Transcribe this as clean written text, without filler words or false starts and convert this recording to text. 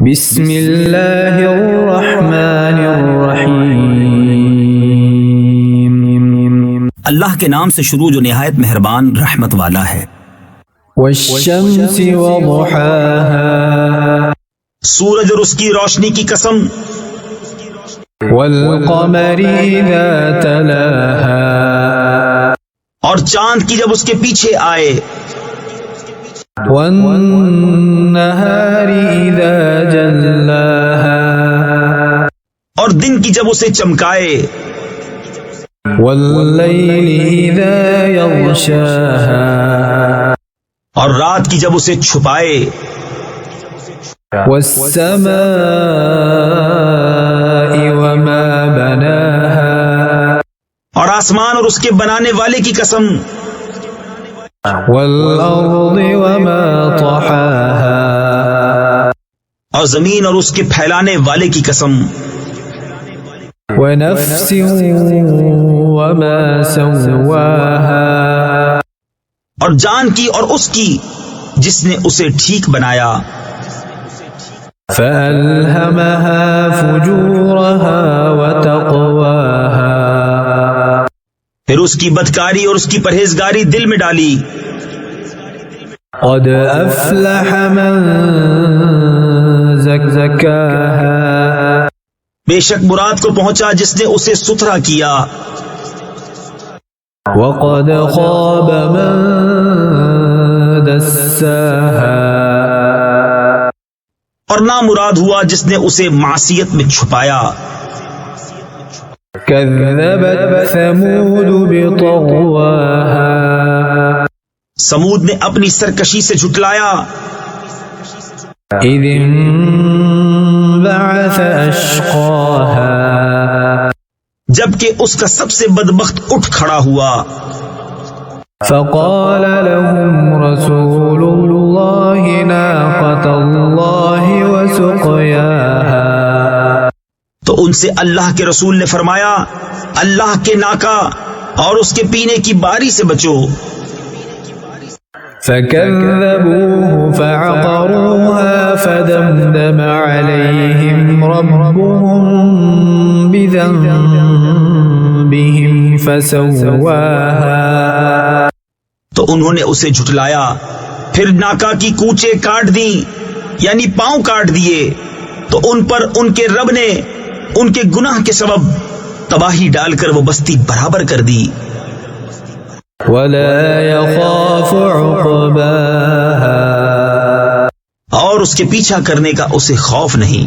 بسم اللہ الرحمن الرحیم، اللہ کے نام سے شروع جو نہایت مہربان رحمت والا ہے۔ والشمس وضحاها، سورج اور اس کی روشنی کی قسم، والقمر اذا تلاها، اور چاند کی جب اس کے پیچھے آئے، والنہار اذا جلاها، اور دن کی جب اسے چمکائے، واللیل اذا یغشاها، اور رات کی جب اسے چھپائے، والسماء وما بناها، اور آسمان اور اس کے بنانے والے کی قسم، والارض وما طحاها، اور زمین اور اس کے پھیلانے والے کی قسم، ونفس وما سواها، اور جان کی اور اس کی جس نے اسے ٹھیک بنایا، فألهمها فجورها وتقواها، پھر اس کی بدکاری اور اس کی پرہیزگاری دل میں ڈالی، قد افلح من زکاها، بے شک مراد کو پہنچا جس نے اسے ستھرا کیا، وقد خاب من دساها، اور نامراد ہوا جس نے اسے معصیت میں چھپایا، كذبت ثمود بطغواها، سمود نے اپنی سرکشی سے جھٹلایا، إذ انبعث أشقاها، جبکہ اس کا سب سے بدبخت اٹھ کھڑا ہوا، فقال لهم رسول الله ناقة الله وسقياها، تو ان سے اللہ کے رسول نے فرمایا، اللہ کے ناکا اور اس کے پینے کی باری سے بچو، فكذبوه فعقروها فدمدم عليهم ربهم بذنبهم فسواها، تو انہوں نے اسے جھٹلایا، پھر ناکا کی کوچے کاٹ دیں یعنی پاؤں کاٹ دیے، تو ان پر ان کے رب نے ان کے گناہ کے سبب تباہی ڈال کر وہ بستی برابر کر دی، ولا يخاف عقباها، اور اس کے پیچھا کرنے کا اسے خوف نہیں۔